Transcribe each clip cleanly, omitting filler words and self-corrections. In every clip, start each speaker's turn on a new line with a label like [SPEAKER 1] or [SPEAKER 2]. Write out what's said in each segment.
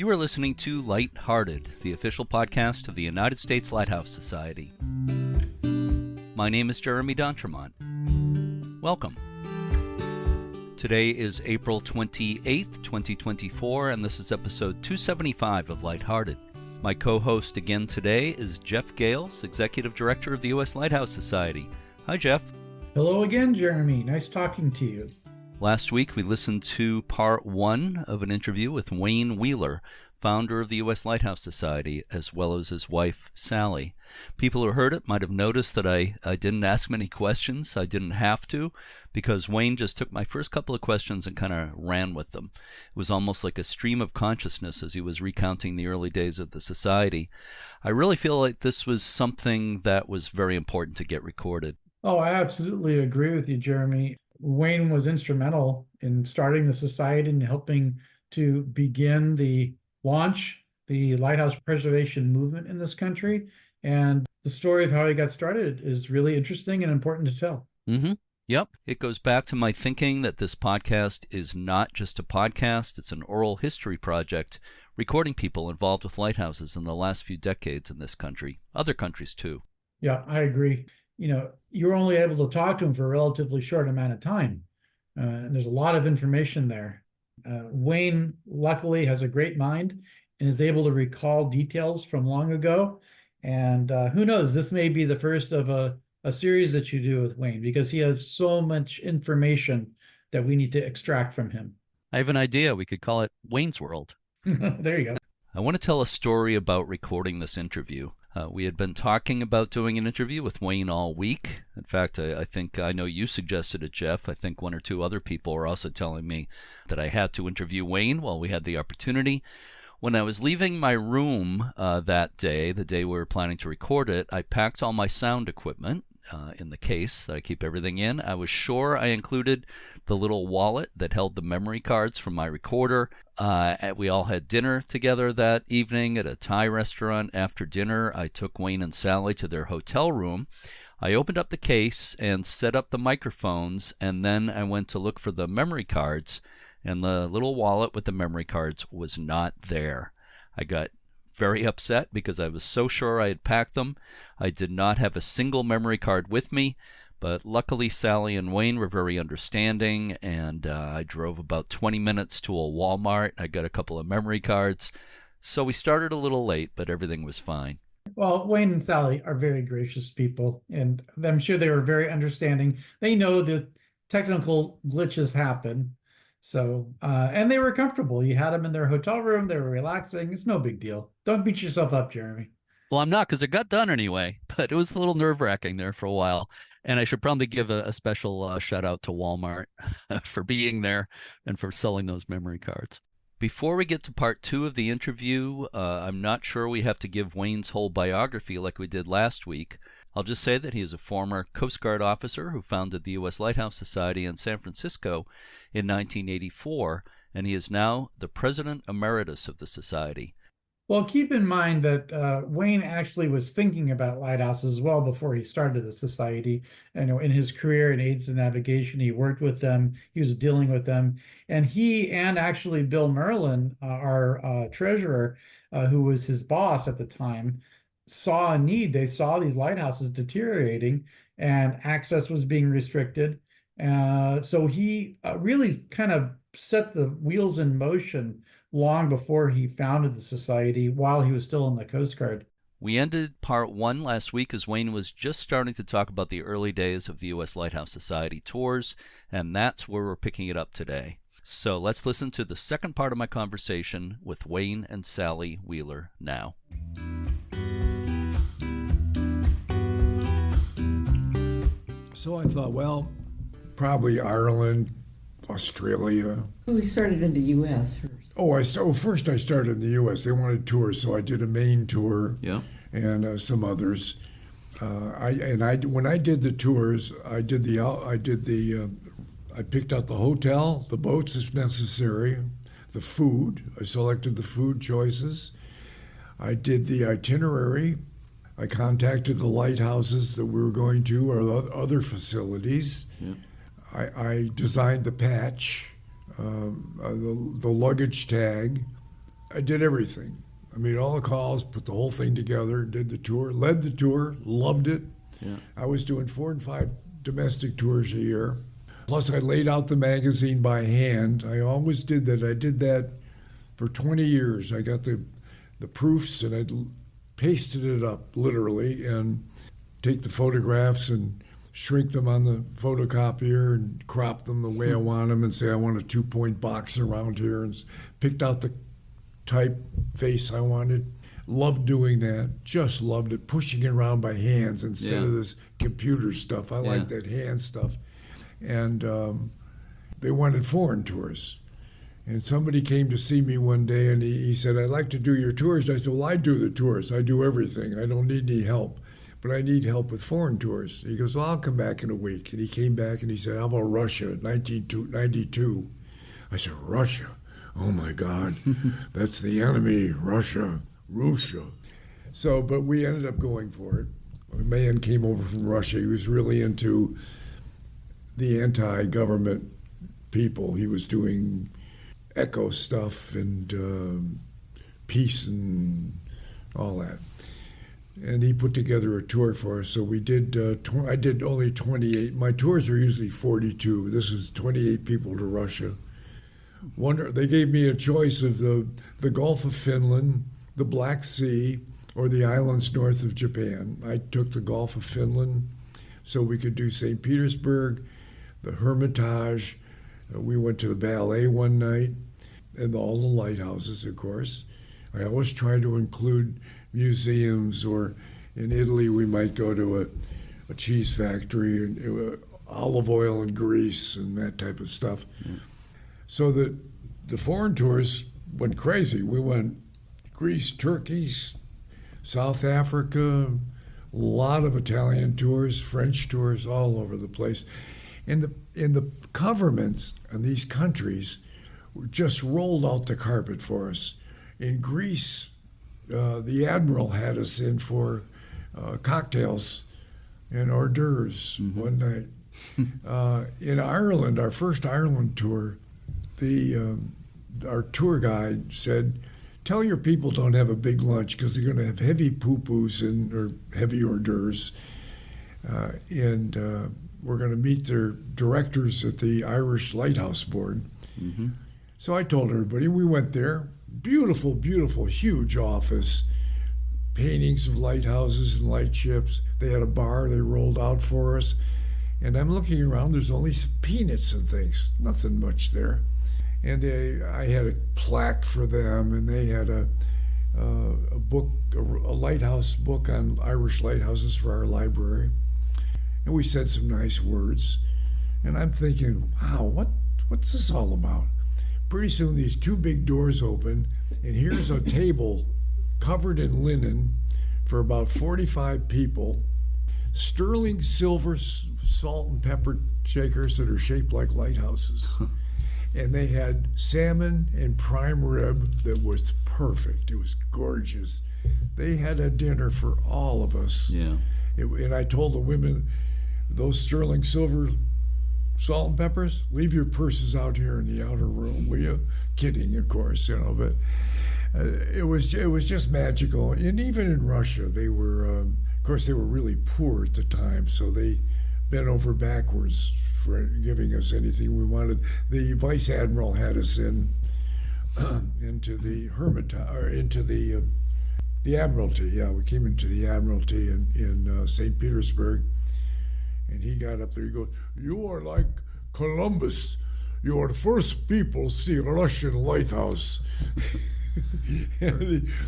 [SPEAKER 1] You are listening to Lighthearted, the official podcast of the United States Lighthouse Society. My name is Jeremy D'Entremont. Welcome. Today is April 28th, 2024, and this is episode 275 of Lighthearted. My co-host again today is Jeff Gales, Executive Director of the U.S. Lighthouse Society. Hi, Jeff.
[SPEAKER 2] Hello again, Jeremy. Nice talking to you.
[SPEAKER 1] Last week, we listened to part one of an interview with Wayne Wheeler, founder of the U.S. Lighthouse Society, as well as his wife, Sally. People who heard it might have noticed that I didn't ask many questions. I didn't have to, because Wayne just took my first couple of questions and kind of ran with them. It was almost like a stream of consciousness as he was recounting the early days of the society. I really feel like this was something that was very important to get recorded.
[SPEAKER 2] Oh, I absolutely agree with you, Jeremy. Wayne was instrumental in starting the society and helping to begin the lighthouse preservation movement in this country. And the story of how he got started is really interesting and important to tell.
[SPEAKER 1] Mm-hmm. Yep. It goes back to my thinking that this podcast is not just a podcast, it's an oral history project, recording people involved with lighthouses in the last few decades in this country, other countries too.
[SPEAKER 2] Yeah, I agree. You're only able to talk to him for a relatively short amount of time. And there's a lot of information there. Wayne, luckily, has a great mind and is able to recall details from long ago. And who knows, this may be the first of a series that you do with Wayne, because he has so much information that we need to extract from him.
[SPEAKER 1] I have an idea. We could call it Wayne's World.
[SPEAKER 2] There you go.
[SPEAKER 1] I want to tell a story about recording this interview. We had been talking about doing an interview with Wayne all week. In fact, I know you suggested it, Jeff. I think one or two other people were also telling me that I had to interview Wayne while we had the opportunity. When I was leaving my room that day, the day we were planning to record it, I packed all my sound equipment in the case that I keep everything in. I was sure I included the little wallet that held the memory cards from my recorder. We all had dinner together that evening at a Thai restaurant. After dinner, I took Wayne and Sally to their hotel room. I opened up the case and set up the microphones, and then I went to look for the memory cards, and the little wallet with the memory cards was not there. I got very upset because I was so sure I had packed them. I did not have a single memory card with me, but luckily Sally and Wayne were very understanding, and I drove about 20 minutes to a Walmart. I got a couple of memory cards. So we started a little late, but everything was fine.
[SPEAKER 2] Well, Wayne and Sally are very gracious people, and I'm sure they were very understanding. They know that technical glitches happen. So, and they were comfortable. You had them in their hotel room. They were relaxing. It's no big deal. Don't beat yourself up, Jeremy.
[SPEAKER 1] Well, I'm not, because it got done anyway, but it was a little nerve-wracking there for a while. And I should probably give a special shout out to Walmart for being there and for selling those memory cards. Before we get to part two of the interview, I'm not sure we have to give Wayne's whole biography like we did last week. I'll just say that he is a former Coast Guard officer who founded the U.S. Lighthouse Society in San Francisco in 1984, and he is now the president emeritus of the society.
[SPEAKER 2] Well, keep in mind that Wayne actually was thinking about lighthouses well before he started the society. In his career in aids and navigation, he worked with them. He was dealing with them. And he and actually Bill Merlin, our treasurer, who was his boss at the time, saw a need. They saw these lighthouses deteriorating and access was being restricted. So he really kind of set the wheels in motion long before he founded the society, while he was still in the Coast Guard.
[SPEAKER 1] We ended part one last week as Wayne was just starting to talk about the early days of the U.S. Lighthouse Society tours, and that's where we're picking it up today. So let's listen to the second part of my conversation with Wayne and Sally Wheeler now.
[SPEAKER 3] So I thought, well, probably Ireland, Australia.
[SPEAKER 4] We started in the U.S. first.
[SPEAKER 3] First I started in the U.S. They wanted tours, so I did a Maine tour, and some others. When I did the tours, I picked out the hotel, the boats if necessary, the food. I selected the food choices. I did the itinerary. I contacted the lighthouses that we were going to, or other facilities. Yeah. I designed the patch, the luggage tag, I did everything. I made all the calls, put the whole thing together, did the tour, led the tour, loved it.
[SPEAKER 1] Yeah.
[SPEAKER 3] I was doing 4 and 5 domestic tours a year. Plus, I laid out the magazine by hand. I always did that. I did that for 20 years. I got the proofs and I pasted it up literally and take the photographs and shrink them on the photocopier and crop them the way I want them and say I want a 2-point box around here and picked out the typeface I wanted. Loved doing that. Just loved it. Pushing it around by hands instead of this computer stuff. I like that hand stuff. And they wanted foreign tours. And somebody came to see me one day and he said, I'd like to do your tours. I said, well, I do the tours. I do everything. I don't need any help. But I need help with foreign tours. He goes, well, I'll come back in a week. And he came back and he said, how about Russia, 1992? I said, Russia? Oh, my God. That's the enemy, Russia. So, but we ended up going for it. A man came over from Russia. He was really into the anti-government people. He was doing eco stuff and peace and all that. And he put together a tour for us. So we did, I did only 28. My tours are usually 42. This was 28 people to Russia. They gave me a choice of the Gulf of Finland, the Black Sea, or the islands north of Japan. I took the Gulf of Finland so we could do St. Petersburg, the Hermitage. We went to the ballet one night, and all the lighthouses, of course. I always try to include museums, or in Italy we might go to a cheese factory, and olive oil and Greece and that type of stuff. Mm. So the foreign tours went crazy. We went Greece, Turkey, South Africa, a lot of Italian tours, French tours, all over the place. And the governments in these countries just rolled out the carpet for us. In Greece, the admiral had us in for cocktails and hors d'oeuvres one night. In Ireland, our first Ireland tour, our tour guide said, tell your people don't have a big lunch because they're going to have heavy poo-poos or heavy hors d'oeuvres. And we're going to meet their directors at the Irish Lighthouse Board. Mm-hmm. So I told everybody, we went there. Beautiful, beautiful, huge office. Paintings of lighthouses and lightships. They had a bar they rolled out for us. And I'm looking around, there's only peanuts and things. Nothing much there. And I had a plaque for them, and they had a book, a lighthouse book on Irish lighthouses for our library. And we said some nice words. And I'm thinking, wow, what's this all about? Pretty soon these 2 big doors open, and here's a table covered in linen for about 45 people, sterling silver salt and pepper shakers that are shaped like lighthouses. And they had salmon and prime rib that was perfect. It was gorgeous. They had a dinner for all of us. Yeah. And I told the women, those sterling silver salt and peppers, leave your purses out here in the outer room, will you? Kidding, of course, but it was just magical. And even in Russia, they were, of course, they were really poor at the time, so they bent over backwards for giving us anything we wanted. The vice admiral had us into the Hermitage, or into the Admiralty. Yeah, we came into the Admiralty in St. Petersburg, and he got up there. He goes, "You are like Columbus. You are the first people to see a Russian lighthouse."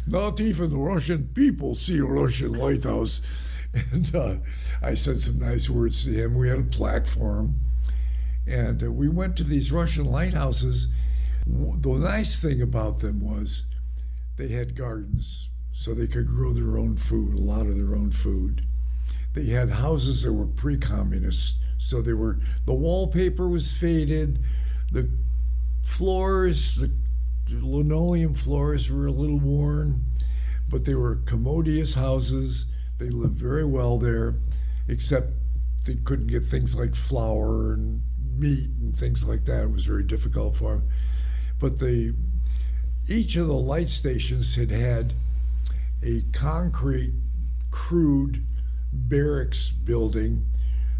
[SPEAKER 3] Not even the Russian people see a Russian lighthouse. And I said some nice words to him. We had a plaque for him. And we went to these Russian lighthouses. The nice thing about them was they had gardens, so they could grow their own food, a lot of their own food. They had houses that were pre-communist, so the wallpaper was faded, the floors, the linoleum floors were a little worn, but they were commodious houses. They lived very well there, except they couldn't get things like flour and meat and things like that. It was very difficult for them. But each of the light stations had a concrete, crude barracks building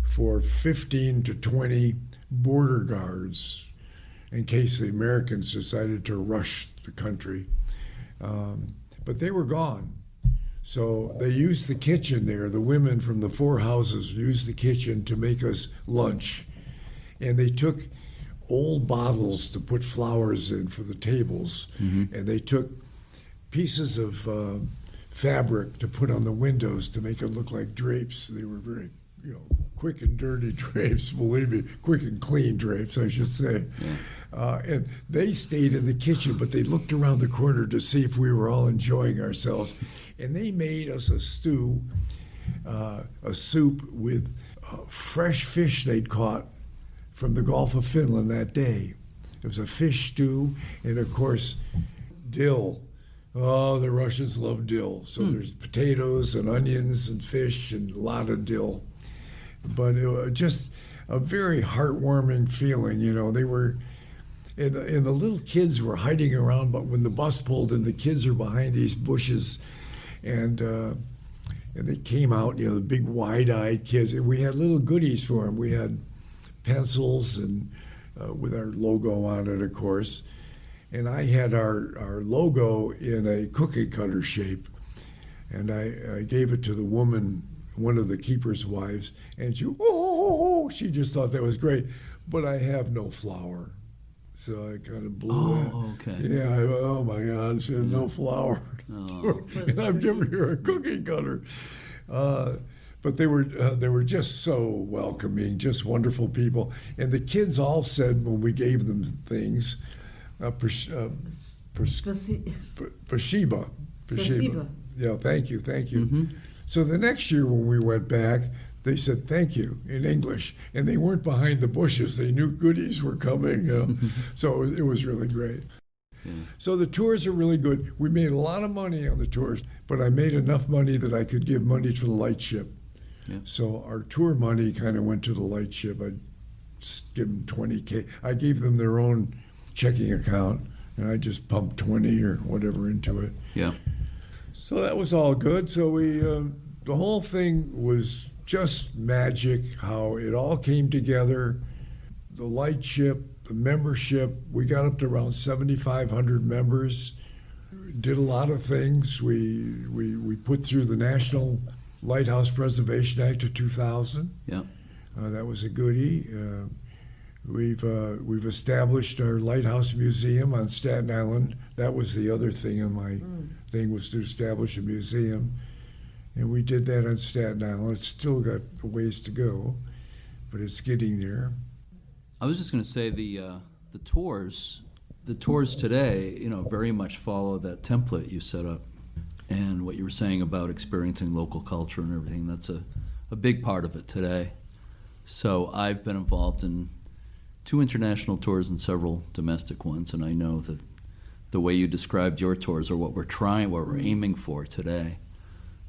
[SPEAKER 3] for 15 to 20 border guards in case the Americans decided to rush the country. But they were gone. So they used the kitchen there. The women from the 4 houses used the kitchen to make us lunch. And they took old bottles to put flowers in for the tables. Mm-hmm. And they took pieces of fabric to put on the windows to make it look like drapes. They were very, quick and dirty drapes, believe me, quick and clean drapes, I should say. Yeah. And they stayed in the kitchen, but they looked around the corner to see if we were all enjoying ourselves. And they made us a stew, a soup with fresh fish they'd caught from the Gulf of Finland that day. It was a fish stew, and of course, dill. Oh, the Russians love dill. So there's potatoes and onions and fish and a lot of dill. But it was just a very heartwarming feeling. They were, and the little kids were hiding around, but when the bus pulled in, the kids are behind these bushes. And they came out, the big wide-eyed kids. And we had little goodies for them. We had pencils and with our logo on it, of course. And I had our logo in a cookie cutter shape. And I gave it to the woman, one of the keeper's wives. And she just thought that was great. But I have no flour. So I kind of blew that.
[SPEAKER 1] Oh, okay.
[SPEAKER 3] Yeah, oh my God, she had no flour. Oh. And I'm giving her a cookie cutter. But they were just so welcoming, just wonderful people. And the kids all said when we gave them things, Spasiba. Yeah, thank you. Mm-hmm. So the next year when we went back, they said thank you in English, and they weren't behind the bushes. They knew goodies were coming, so it was really great. Yeah. So the tours are really good. We made a lot of money on the tours, but I made enough money that I could give money to the lightship. Yeah. So our tour money kind of went to the lightship. I'd give them $20K. I gave them their own checking account, and I just pumped 20 or whatever into it.
[SPEAKER 1] Yeah.
[SPEAKER 3] So that was all good. So the whole thing was just magic, how it all came together. The lightship, the membership, we got up to around 7,500 members, did a lot of things. We put through the National Lighthouse Preservation Act of 2000. Yeah. That was a goodie. We've established our Lighthouse Museum on Staten Island. That was the other thing in my thing, was to establish a museum. And we did that on Staten Island. It's still got a ways to go, but it's getting there.
[SPEAKER 1] I was just going to say the tours today, very much follow that template you set up, and what you were saying about experiencing local culture and everything. That's a big part of it today. So I've been involved in 2 international tours and several domestic ones, and I know that the way you described your tours are what we're aiming for today.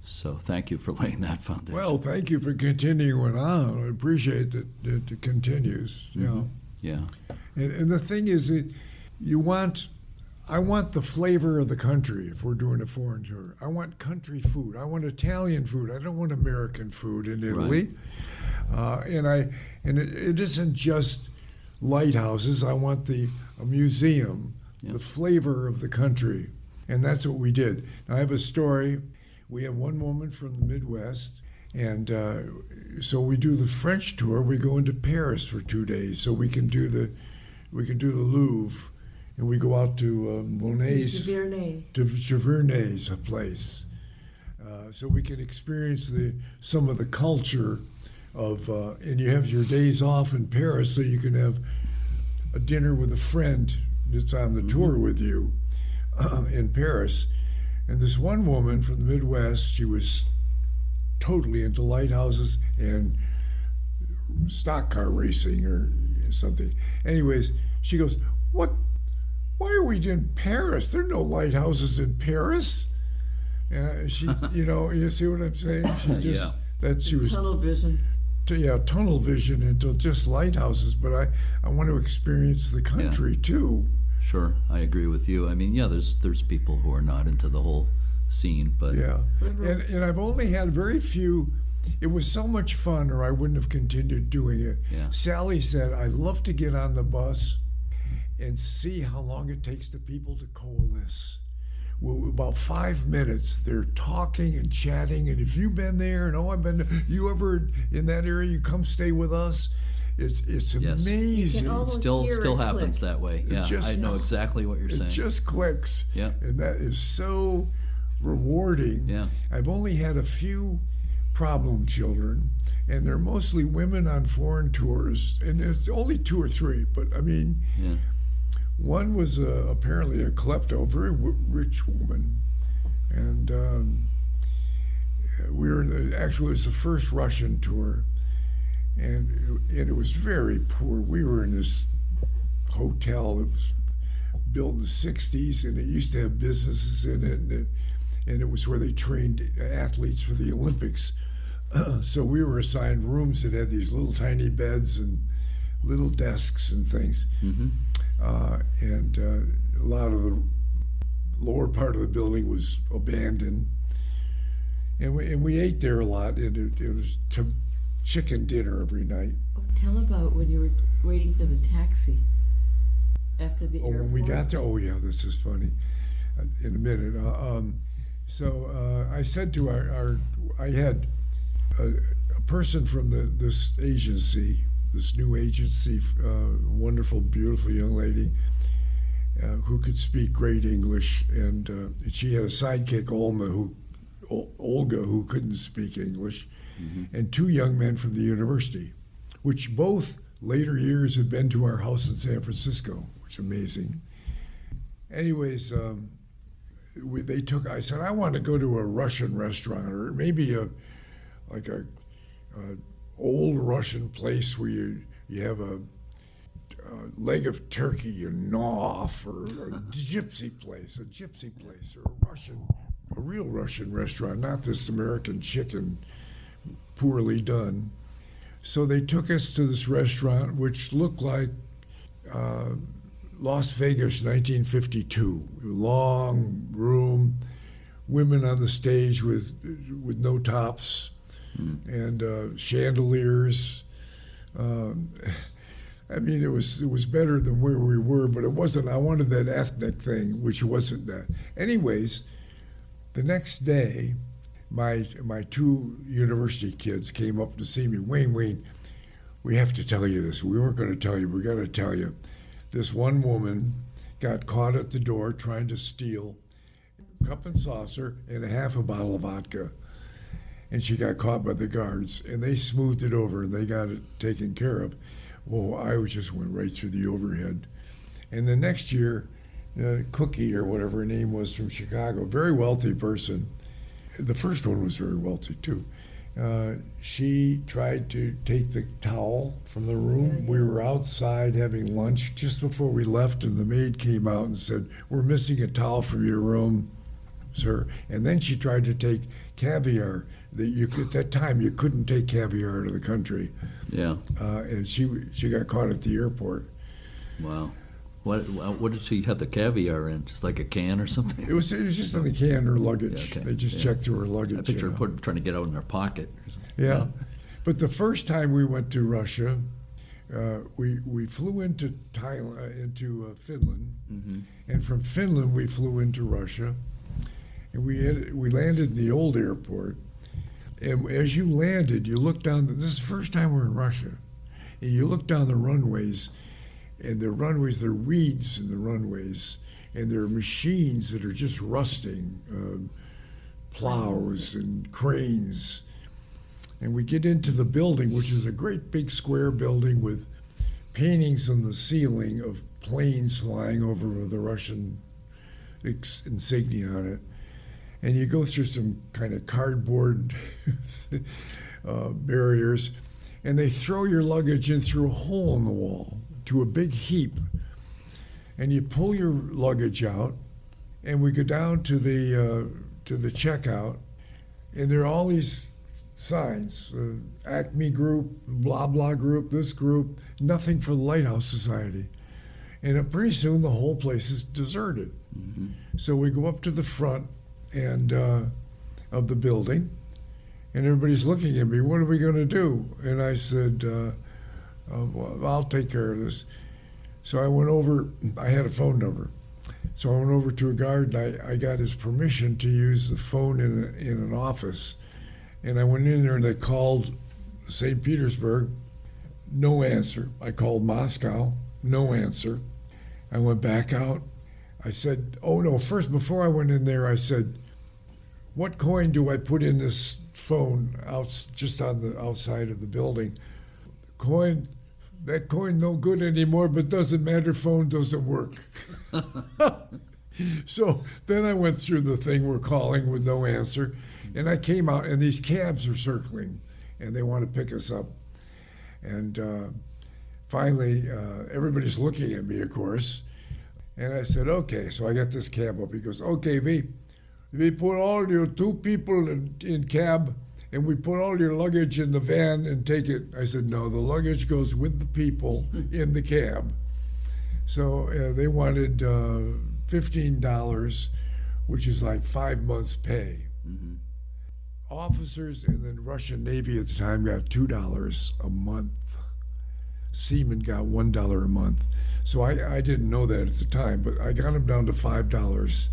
[SPEAKER 1] So thank you for laying that foundation.
[SPEAKER 3] Well, thank you for continuing on. I appreciate that it continues.
[SPEAKER 1] Mm-hmm. Yeah.
[SPEAKER 3] And the thing is that I want the flavor of the country if we're doing a foreign tour. I want country food. I want Italian food. I don't want American food in Italy. Right. And it isn't just lighthouses. I want a museum, the flavor of the country. And that's what we did. Now, I have a story. We have one woman from the Midwest, and so we do the French tour. We go into Paris for 2 days, so we can do the Louvre, and we go out to Monet's, to Giverny's place, so we can experience some of the culture of. And you have your days off in Paris, so you can have a dinner with a friend that's on the tour with you in Paris. And this one woman from the Midwest, she was totally into lighthouses and stock car racing or something. Anyways, she goes, "What? Why are we in Paris? There are no lighthouses in Paris." She, you see what I'm saying? She just she was
[SPEAKER 4] tunnel vision.
[SPEAKER 3] Tunnel vision into just lighthouses. But I want to experience the country too.
[SPEAKER 1] Sure, I agree with you. I mean, yeah, there's people who are not into the whole scene, but
[SPEAKER 3] Yeah, and I've only had very few. It was so much fun, or I wouldn't have continued doing it.
[SPEAKER 1] Yeah.
[SPEAKER 3] Sally said, "I love to get on the bus and see how long it takes the people to coalesce." Well, about 5 minutes, they're talking and chatting, and if you've been there, and I've been, you ever in that area, you come stay with us. It's
[SPEAKER 1] Yes.
[SPEAKER 3] amazing.
[SPEAKER 4] You can almost hear
[SPEAKER 1] still
[SPEAKER 4] it
[SPEAKER 1] happens
[SPEAKER 4] click.
[SPEAKER 1] that way. Yeah,
[SPEAKER 3] just-
[SPEAKER 1] I know exactly what you're
[SPEAKER 3] It
[SPEAKER 1] saying.
[SPEAKER 3] just clicks.
[SPEAKER 1] Yeah.
[SPEAKER 3] And that is so rewarding.
[SPEAKER 1] Yeah.
[SPEAKER 3] I've only had a few problem children, and they're mostly women on foreign tours, and there's only 2 or 3, but I mean,
[SPEAKER 1] Yeah.
[SPEAKER 3] one was apparently a klepto, very rich woman, and we were actually, it was the first Russian tour, and it was very poor. We were in this hotel that was built in the 60s, and it used to have businesses in it, and it was where they trained athletes for the Olympics. So we were assigned rooms that had these little tiny beds and little desks and things.
[SPEAKER 1] Mm-hmm.
[SPEAKER 3] And a lot of the lower part of the building was abandoned. And we ate there a lot, and it was chicken dinner every night.
[SPEAKER 4] Oh, tell about when you were waiting for the taxi after the airport.
[SPEAKER 3] When we got there, oh yeah, this is funny. In a minute. So I said to I had a person from this agency, this new agency, wonderful, beautiful young lady who could speak great English, and she had a sidekick, Olga, who couldn't speak English, and 2 young men from the university, which both later years had been to our house in San Francisco, which is amazing. Anyways, I said, I want to go to a Russian restaurant, or maybe a old Russian place where you have a leg of turkey you gnaw off, or a gypsy place, or a real Russian restaurant, not this American chicken poorly done. So they took us to this restaurant, which looked like Las Vegas, 1952. Long room, women on the stage with no tops, and chandeliers. I mean, it was better than where we were, but it wasn't. I wanted that ethnic thing, which wasn't that. Anyways, the next day, my 2 university kids came up to see me. Wayne, we have to tell you this. We weren't going to tell you. We got to tell you. This one woman got caught at the door trying to steal a cup and saucer and a half a bottle of vodka. And she got caught by the guards, and they smoothed it over, and they got it taken care of. Well, I just went right through the overhead. And the next year, Cookie, or whatever her name was, from Chicago, very wealthy person. The first one was very wealthy, too. She tried to take the towel from the room. We were outside having lunch just before we left, and the maid came out and said, "We're missing a towel from your room, sir." And then she tried to take caviar. At that time, you couldn't take caviar out of the country.
[SPEAKER 1] Yeah.
[SPEAKER 3] And she got caught at the airport.
[SPEAKER 1] Wow. What did she have the caviar in? Just like a can or something?
[SPEAKER 3] It was just in the can, her luggage.
[SPEAKER 1] Yeah, okay.
[SPEAKER 3] They just checked through her luggage.
[SPEAKER 1] I picture her trying to get out in her pocket.
[SPEAKER 3] Yeah. But the first time we went to Russia, we flew into Finland, and from Finland we flew into Russia, and we landed in the old airport. And as you landed, you looked down. This is the first time we're in Russia, and you look down the runways, and there are weeds in the runways, and there are machines that are just rusting, plows and cranes. And we get into the building, which is a great big square building with paintings on the ceiling of planes flying over with the Russian insignia on it. And you go through some kind of cardboard barriers, and they throw your luggage in through a hole in the wall to a big heap. And you pull your luggage out, and we go down to the checkout, and there are all these signs, Acme Group, blah, blah group, this group, nothing for the Lighthouse Society. And pretty soon the whole place is deserted.
[SPEAKER 1] Mm-hmm.
[SPEAKER 3] So we go up to the front and of the building, and everybody's looking at me. What are we going to do? And I said, well, I'll take care of this. So I went over. I had a phone number. So I went over to a guard, and I got his permission to use the phone in an office. And I went in there, and I called St. Petersburg. No answer. I called Moscow. No answer. I went back out. I said, oh no, first, before I went in there, I said, what coin do I put in this phone out just on the outside of the building? That coin no good anymore, but doesn't matter, phone doesn't work. So then I went through the thing we're calling with no answer, and I came out, and these cabs are circling, and they want to pick us up. And finally, everybody's looking at me, of course, and I said, okay. So I got this cab up. He goes, okay, we put all your 2 people in cab, and we put all your luggage in the van and take it. I said, no, the luggage goes with the people in the cab. So they wanted $15, which is like 5 months' pay.
[SPEAKER 1] Mm-hmm.
[SPEAKER 3] Officers in the Russian Navy at the time got $2 a month. Seamen got $1 a month. So I didn't know that at the time, but I got them down to $5.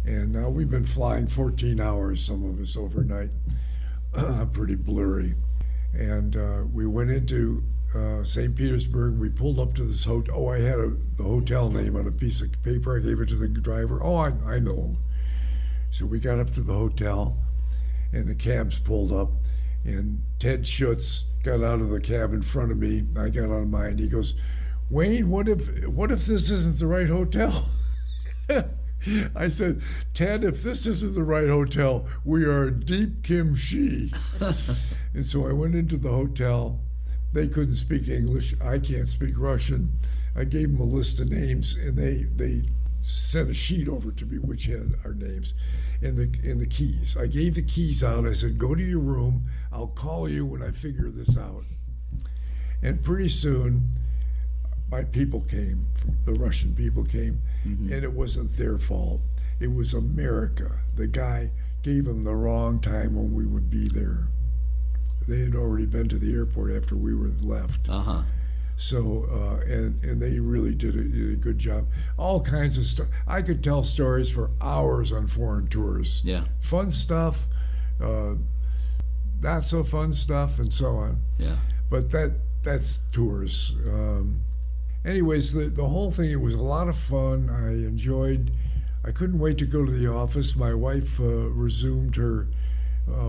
[SPEAKER 3] And now we've been flying 14 hours, some of us overnight. Pretty blurry. And we went into St. Petersburg. We pulled up to this hotel. Oh, I had the hotel name on a piece of paper. I gave it to the driver. Oh, I know him. So we got up to the hotel, and the cabs pulled up, and Ted Schutz got out of the cab in front of me. I got on mine. He goes, Wayne, what if this isn't the right hotel? I said, Ted, if this isn't the right hotel, we are deep kimchi. And so I went into the hotel. They couldn't speak English. I can't speak Russian. I gave them a list of names, and they sent a sheet over to me which had our names and the keys. I gave the keys out. I said, go to your room. I'll call you when I figure this out. And pretty soon, my people came, the Russian people came, mm-hmm. and it wasn't their fault. It was America. The guy gave them the wrong time when we would be there. They had already been to the airport after we were left.
[SPEAKER 1] Uh-huh.
[SPEAKER 3] So, and they really did a good job. All kinds of stuff. I could tell stories for hours on foreign tours.
[SPEAKER 1] Yeah.
[SPEAKER 3] Fun stuff, not so fun stuff, and so on.
[SPEAKER 1] Yeah.
[SPEAKER 3] But that's tours. Anyways, the whole thing, it was a lot of fun. I enjoyed. I couldn't wait to go to the office. My wife resumed her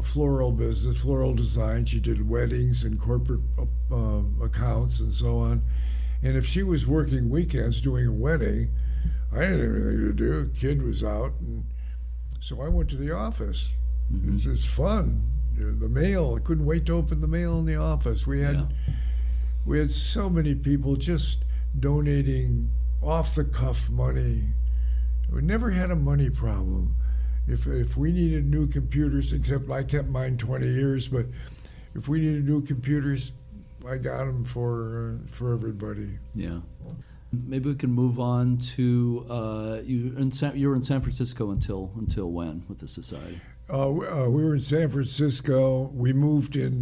[SPEAKER 3] floral business, floral design. She did weddings and corporate accounts and so on. And if she was working weekends doing a wedding, I didn't have anything to do. Kid was out, and so I went to the office. Mm-hmm. It was fun. The mail. I couldn't wait to open the mail in the office. We had so many people just donating off the cuff money. We never had a money problem. If we needed new computers, except I kept mine 20 years, but if we needed new computers, I got them for everybody.
[SPEAKER 1] Yeah. Maybe we can move on to you were in San Francisco until when with the society?
[SPEAKER 3] We were in San Francisco. We moved in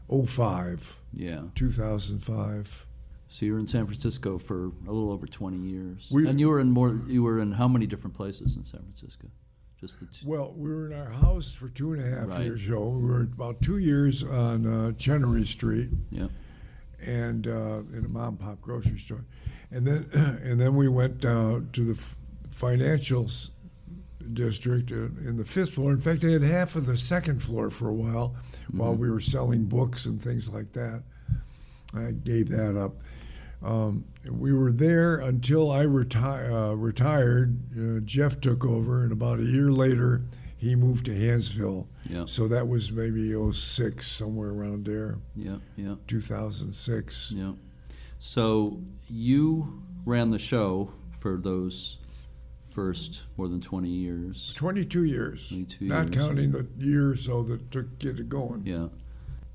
[SPEAKER 3] 2005.
[SPEAKER 1] Yeah.
[SPEAKER 3] 2005.
[SPEAKER 1] So you were in San Francisco for a little over 20 years. And you were in how many different places in San Francisco? Just the two?
[SPEAKER 3] Well, we were in our house for 2.5 years. So we were about 2 years on Chenery Street.
[SPEAKER 1] Yeah.
[SPEAKER 3] And in a mom and pop grocery store. And then we went down to the financial district in the 5th floor. In fact, they had half of the 2nd floor for a while we were selling books and things like that. I gave that up. We were there until I retired. Jeff took over, and about a year later, he moved to Hansville.
[SPEAKER 1] Yeah.
[SPEAKER 3] So that was maybe 2006, somewhere around there.
[SPEAKER 1] Yeah, yeah. 2006.
[SPEAKER 3] Yeah.
[SPEAKER 1] So you ran the show for those first more than 20 years.
[SPEAKER 3] 22 years.
[SPEAKER 1] 22
[SPEAKER 3] Not
[SPEAKER 1] years.
[SPEAKER 3] counting the years so that took get it going.
[SPEAKER 1] Yeah.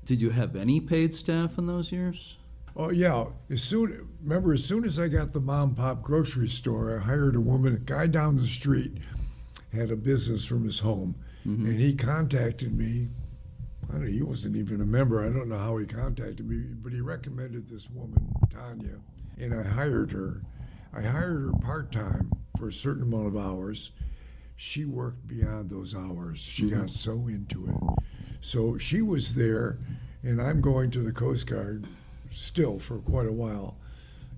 [SPEAKER 1] Did you have any paid staff in those years?
[SPEAKER 3] Oh yeah. As soon as I got the mom and pop grocery store, I hired a guy down the street had a business from his home, and he contacted me. I don't know, he wasn't even a member. I don't know how he contacted me, but he recommended this woman, Tanya, and I hired her. I hired her part-time for a certain amount of hours. She worked beyond those hours. She got so into it. So she was there, and I'm going to the Coast Guard still for quite a while.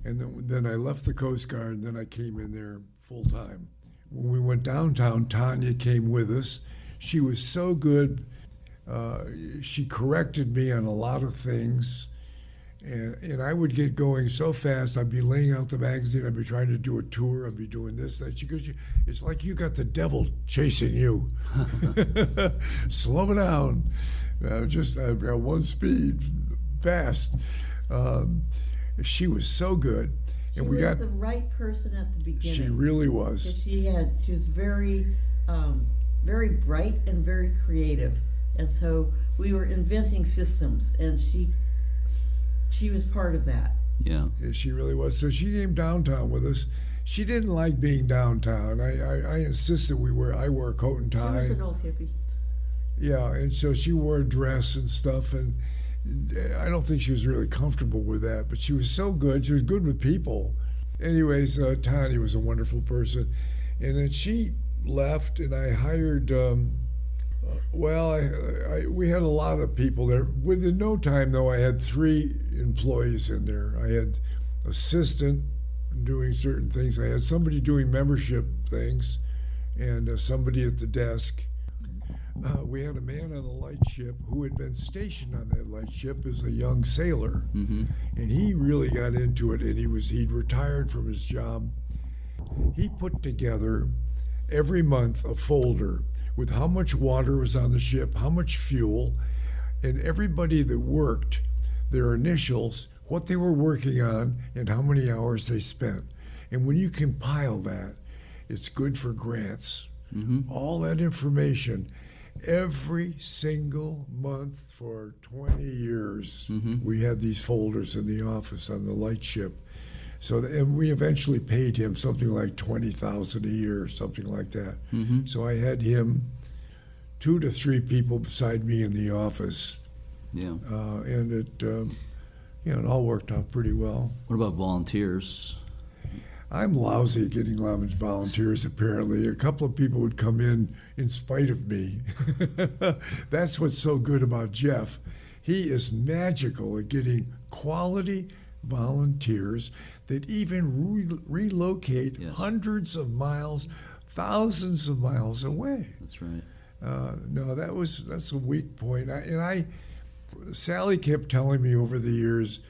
[SPEAKER 3] And then I left the Coast Guard, and then I came in there full-time. When we went downtown, Tanya came with us. She was so good. She corrected me on a lot of things. And I would get going so fast. I'd be laying out the magazine. I'd be trying to do a tour. I'd be doing this, that. She goes, it's like you got the devil chasing you. Slow it down. I've got one speed, fast. She was so good.
[SPEAKER 4] She was the right person at the beginning.
[SPEAKER 3] She really was.
[SPEAKER 4] She was very, very bright and very creative. And so we were inventing systems, and she was part of that.
[SPEAKER 1] Yeah.
[SPEAKER 3] She really was. So she came downtown with us. She didn't like being downtown. I insisted I wore a coat and tie.
[SPEAKER 4] She was an old hippie.
[SPEAKER 3] Yeah, and so she wore a dress and stuff, and I don't think she was really comfortable with that, but she was so good. She was good with people. Anyways, Tanya was a wonderful person. And then she left, and I hired, we had a lot of people there. Within no time, though, I had 3 employees in there. I had assistant doing certain things. I had somebody doing membership things, and somebody at the desk. We had a man on the lightship who had been stationed on that lightship as a young sailor, and he really got into it. And he'd retired from his job. He put together every month a folder with how much water was on the ship, how much fuel, and everybody that worked, their initials, what they were working on, and how many hours they spent. And when you compile that, it's good for grants. All that information. Every single month for 20 years, we had these folders in the office on the lightship. So, and we eventually paid him something like $20,000 a year, something like that. So I had him, 2 to 3 people beside me in the office.
[SPEAKER 1] Yeah.
[SPEAKER 3] And it all worked out pretty well.
[SPEAKER 1] What about volunteers?
[SPEAKER 3] I'm lousy at getting volunteers, apparently. A couple of people would come in spite of me. That's what's so good about Jeff. He is magical at getting quality volunteers that even relocate hundreds of miles, thousands of miles away.
[SPEAKER 1] That's right.
[SPEAKER 3] No, that's a weak point. Sally kept telling me over the years,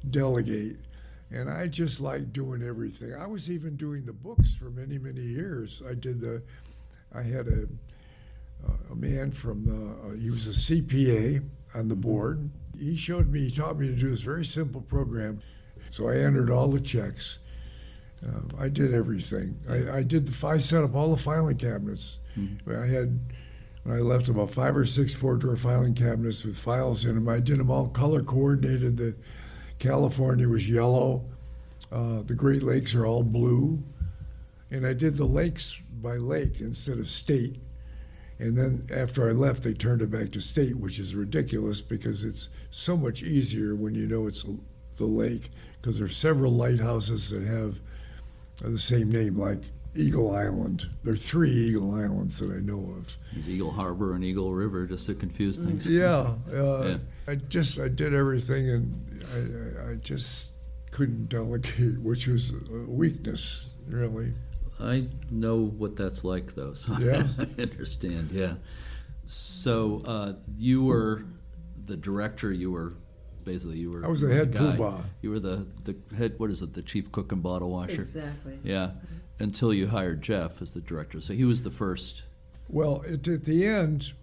[SPEAKER 3] delegate. And I just like doing everything. I was even doing the books for many, many years. I had a man he was a CPA on the board. He taught me to do this very simple program. So I entered all the checks. I did everything. I set up all the filing cabinets. When I left, about 5 or 6 4-drawer filing cabinets with files in them. I did them all color coordinated. California was yellow. The Great Lakes are all blue. And I did the lakes by lake instead of state. And then after I left, they turned it back to state, which is ridiculous because it's so much easier when you know it's the lake, because there's several lighthouses that have the same name, like Eagle Island. There are 3 Eagle Islands that I know of.
[SPEAKER 1] There's Eagle Harbor and Eagle River, just to confuse things.
[SPEAKER 3] Yeah. I did everything, and I just couldn't delegate, which was a weakness, really.
[SPEAKER 1] I know what that's like, though, so
[SPEAKER 3] Yeah.
[SPEAKER 1] I understand, yeah. So you were the director, I was the head poobah.
[SPEAKER 3] guy.
[SPEAKER 1] You were the head, the chief cook and bottle washer?
[SPEAKER 4] Exactly.
[SPEAKER 1] Yeah, until you hired Jeff as the director. So he was the first.
[SPEAKER 3] Well, at the end,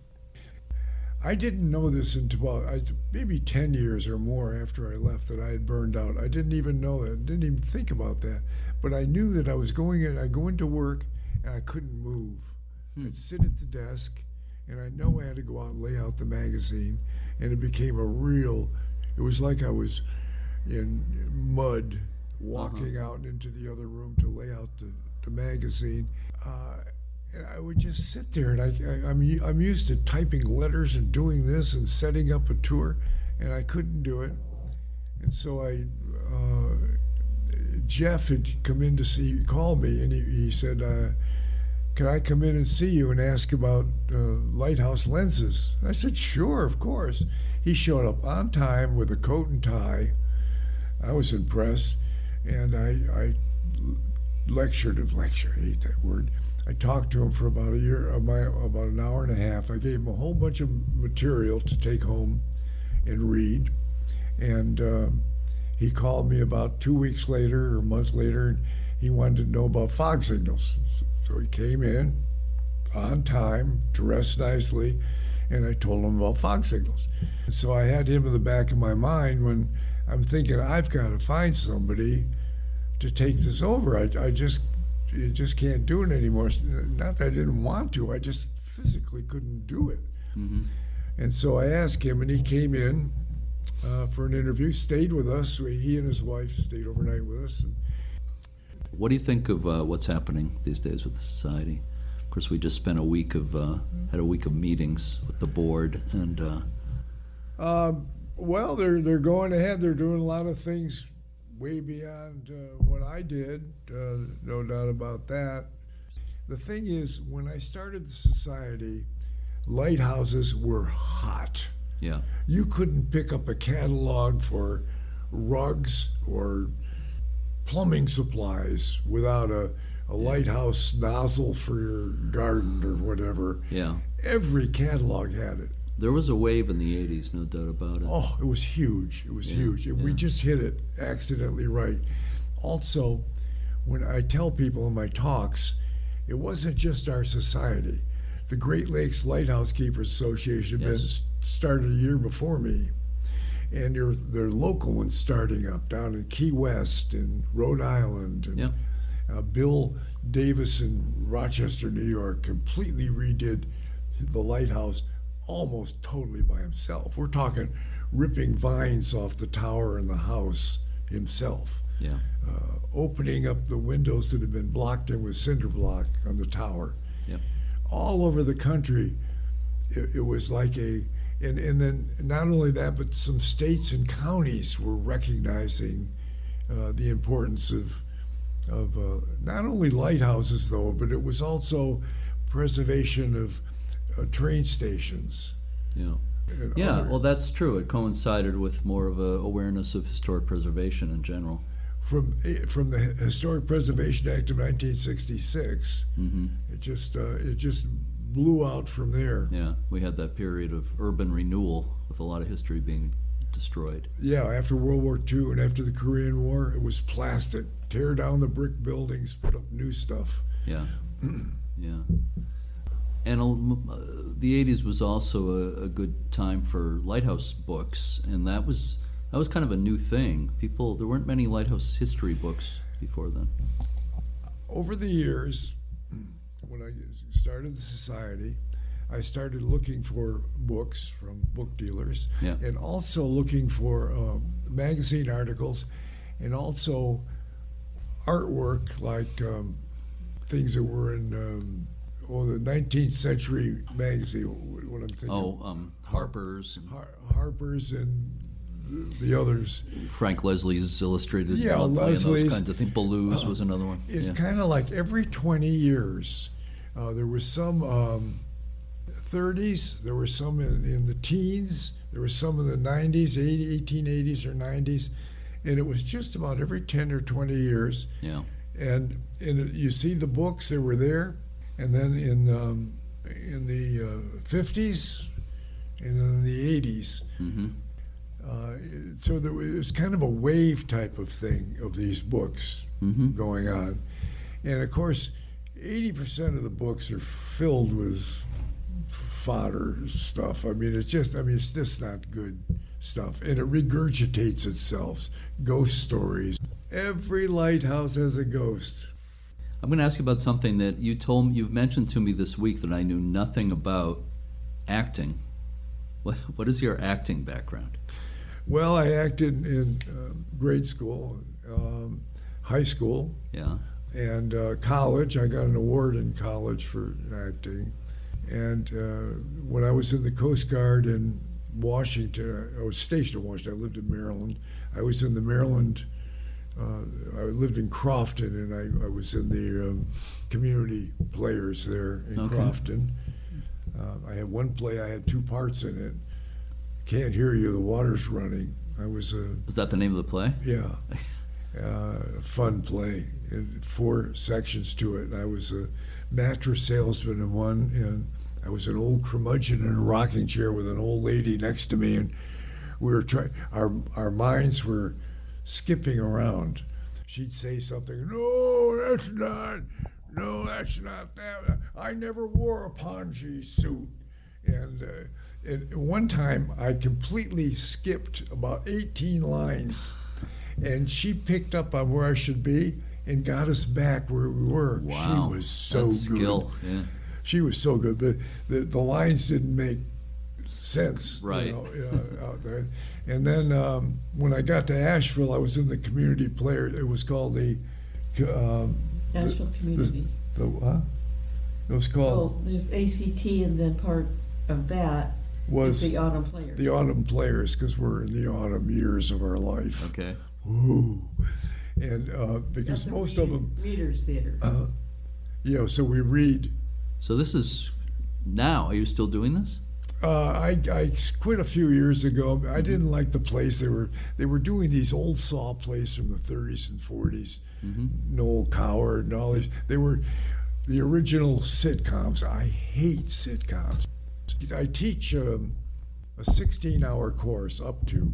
[SPEAKER 3] I didn't know this until maybe 10 years or more after I left that I had burned out. I didn't even know it, didn't even think about that. But I knew that I'd go into work and I couldn't move. I'd sit at the desk and I know I had to go out and lay out the magazine, and it became it was like I was in mud, walking out into the other room to lay out the magazine. And I would just sit there, and I'm used to typing letters and doing this and setting up a tour, and I couldn't do it. And so Jeff had come in to call me, and he said, "Can I come in and see you and ask about Lighthouse lenses?" I said, "Sure, of course." He showed up on time with a coat and tie. I was impressed, and I lectured him. I hate that word. I talked to him for about about an hour and a half. I gave him a whole bunch of material to take home and read. And he called me about 2 weeks later or a month later, and he wanted to know about fog signals. So he came in on time, dressed nicely, and I told him about fog signals. And so I had him in the back of my mind when I'm thinking, I've got to find somebody to take this over. I just can't do it anymore. Not that I didn't want to, I just physically couldn't do it.
[SPEAKER 1] Mm-hmm.
[SPEAKER 3] And so I asked him, and he came in for an interview, stayed with us. He and his wife stayed overnight with us.
[SPEAKER 1] What do you think of what's happening these days with the society? Of course, we just spent a week of meetings with the board, and
[SPEAKER 3] well, they're going ahead. They're doing a lot of things way beyond what I did. No doubt about that. The thing is, when I started the society, lighthouses were hot.
[SPEAKER 1] yeah,
[SPEAKER 3] You couldn't pick up a catalog for rugs or plumbing supplies without a lighthouse nozzle for your garden or whatever.
[SPEAKER 1] yeah.
[SPEAKER 3] Every catalog had it.
[SPEAKER 1] There was a wave in the 80s, no doubt about it.
[SPEAKER 3] Oh, it was huge. It was huge. We just hit it accidentally right. Also, when I tell people in my talks, it wasn't just our society. The Great Lakes Lighthouse Keepers Association had been started a year before me. And there are local ones starting up down in Key West and Rhode Island. And Bill Davis in Rochester, New York, completely redid the lighthouse almost totally by himself. We're talking ripping vines off the tower and the house himself.
[SPEAKER 1] Yeah.
[SPEAKER 3] Opening up the windows that had been blocked in with cinder block on the tower.
[SPEAKER 1] Yep.
[SPEAKER 3] All over the country, it was like and then not only that, but some states and counties were recognizing the importance of not only lighthouses though, but it was also preservation of train stations.
[SPEAKER 1] Yeah. Well, that's true. It coincided with more of a awareness of historic preservation in general.
[SPEAKER 3] From the Historic Preservation Act of 1966,
[SPEAKER 1] Mm-hmm.
[SPEAKER 3] it just blew out from there.
[SPEAKER 1] Yeah, we had that period of urban renewal with a lot of history being destroyed.
[SPEAKER 3] Yeah, after World War II and after the Korean War, it was plastic. Tear down the brick buildings, put up new stuff.
[SPEAKER 1] Yeah, yeah. And the 80s was also a good time for lighthouse books, and that was kind of a new thing. There weren't many lighthouse history books before then.
[SPEAKER 3] Over the years, when I started the society, I started looking for books from book dealers, and also looking for magazine articles, and also artwork like things that were in the 19th century magazine. What I'm thinking?
[SPEAKER 1] Harper's.
[SPEAKER 3] Harper's and the others.
[SPEAKER 1] Frank Leslie's Illustrated Monthly and
[SPEAKER 3] Leslie's.
[SPEAKER 1] those kinds of things. Baloo's was another one.
[SPEAKER 3] It's kind of like every 20 years, there was some 30s, there were some in the teens, there was some in the 90s, 1880s or 90s, and it was just about every 10 or 20 years.
[SPEAKER 1] Yeah.
[SPEAKER 3] And you see the books that were there, and then in the 50s and in the 80s.
[SPEAKER 1] Mm-hmm.
[SPEAKER 3] So there was kind of a wave type of thing of these books going on. And of course, 80% of the books are filled with fodder stuff. It's just not good stuff. And it regurgitates itself. Ghost stories. Every lighthouse has a ghost.
[SPEAKER 1] I'm going to ask you about something that you've mentioned to me this week that I knew nothing about: acting. What is your acting background?
[SPEAKER 3] Well, I acted in grade school, high school,
[SPEAKER 1] Yeah.
[SPEAKER 3] and college. I got an award in college for acting. And when I was in the Coast Guard in Washington, I was stationed in Washington. I lived in Maryland. I was in the Maryland. I lived in Crofton, and I was in the community players there in Crofton. I had one play. I had two parts in it. Can't hear you. The water's running. I was a
[SPEAKER 1] Was that the name of the play?
[SPEAKER 3] a fun play. And 4 sections to it. And I was a mattress salesman in one, and I was an old curmudgeon in a rocking chair with an old lady next to me, and we were trying. Our minds were skipping around. She'd say something. No, that's not. No, that's not that. I never wore a pongee suit. And one time I completely skipped about 18 lines, and she picked up on where I should be and got us back where we were.
[SPEAKER 1] Wow.
[SPEAKER 3] She was so
[SPEAKER 1] That's
[SPEAKER 3] good.
[SPEAKER 1] skill. Yeah.
[SPEAKER 3] She was so good, but the lines didn't make sense.
[SPEAKER 1] Right.
[SPEAKER 3] You know, out there. And then when I got to Asheville, I was in the community player. It was called the
[SPEAKER 4] National Community.
[SPEAKER 3] It was called.
[SPEAKER 4] Oh, there's ACT, and then part of that
[SPEAKER 3] Was
[SPEAKER 4] is the Autumn Players.
[SPEAKER 3] the autumn players, because we're in the autumn years of our life.
[SPEAKER 1] Okay.
[SPEAKER 3] Ooh. And because
[SPEAKER 4] That's a
[SPEAKER 3] most of them,
[SPEAKER 4] readers theaters.
[SPEAKER 3] so we read.
[SPEAKER 1] So this is now. Are you still doing this?
[SPEAKER 3] I quit a few years ago. I didn't like the place. They were doing these old saw plays from the 30s and 40s. Noel Coward and all these. They were the original sitcoms. I hate sitcoms. I teach a 16-hour course up to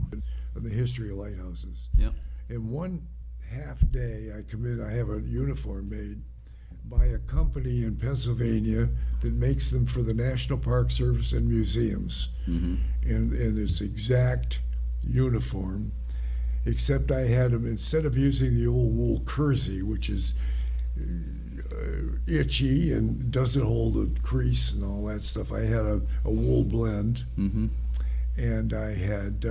[SPEAKER 3] the history of lighthouses.
[SPEAKER 1] Yep.
[SPEAKER 3] In one half day, I come in. I have a uniform made by a company in Pennsylvania that makes them for the National Park Service and museums. And it's exact uniform, except I had them, instead of using the old wool kersey, which is itchy and doesn't hold a crease and all that stuff, I had a wool blend. And I had,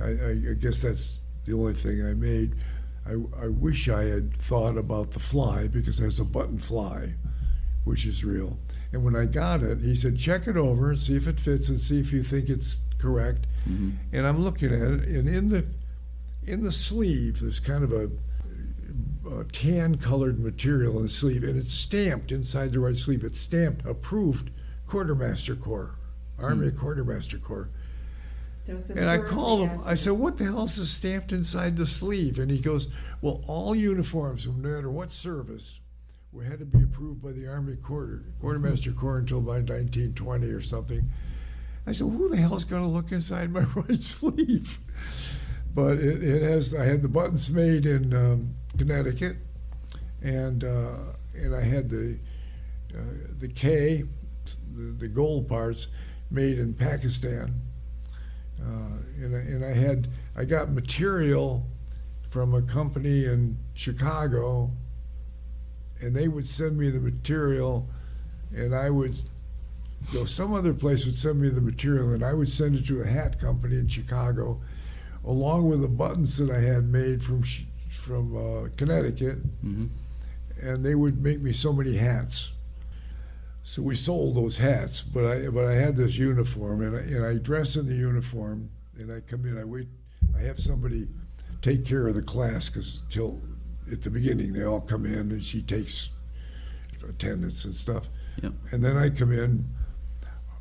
[SPEAKER 3] I guess that's the only thing I made. I wish I had thought about the fly, because there's a button fly, which is real. And when I got it, he said, check it over and see if it fits and see if you think it's correct. And I'm looking at it, and in the sleeve, there's kind of a tan-colored material in the sleeve, and it's stamped inside the right sleeve. It's stamped, approved Quartermaster Corps, Army Quartermaster Corps. And I called him. I said, what the hell is stamped inside the sleeve? And he goes, well, all uniforms, no matter what service, had to be approved by the Army Quartermaster Corps until about 1920 or something. I said, who the hell is going to look inside my right sleeve? But it has. I had the buttons made in Connecticut, and I had the K, the gold parts, made in Pakistan. And I got material from a company in Chicago, and they would send me the material, and I would go, some other place would send me the material, and I would send it to a hat company in Chicago, along with the buttons that I had made from Connecticut, and they would make me so many hats. So we sold those hats, but I had this uniform, and I dress in the uniform, and I come in. I have somebody take care of the class, because till at the beginning they all come in, and she takes attendance and stuff.
[SPEAKER 1] Yep. And
[SPEAKER 3] then I come in.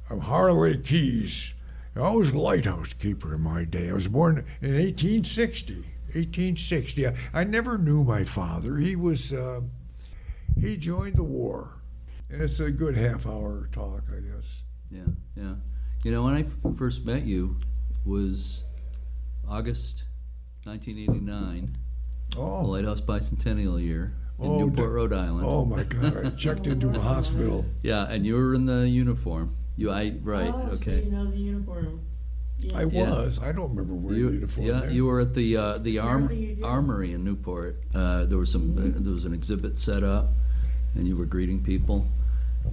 [SPEAKER 3] I'm Harley Keys. I was a lighthouse keeper in my day. I was born in 1860. 1860. I never knew my father. He joined the war. And it's a good half-hour talk, I guess.
[SPEAKER 1] Yeah. You know, when I first met you was August 1989, the Lighthouse Bicentennial year in Newport, Rhode Island.
[SPEAKER 3] Oh my God! I checked into a hospital.
[SPEAKER 1] Yeah, and you were in the uniform. Right.
[SPEAKER 4] Oh,
[SPEAKER 1] Okay.
[SPEAKER 4] so you know the uniform. Yeah.
[SPEAKER 3] I was. I don't remember wearing the uniform.
[SPEAKER 1] Yeah,
[SPEAKER 3] there.
[SPEAKER 1] you were at the
[SPEAKER 4] Apparently you did.
[SPEAKER 1] armory in Newport. There was an exhibit set up, and you were greeting people.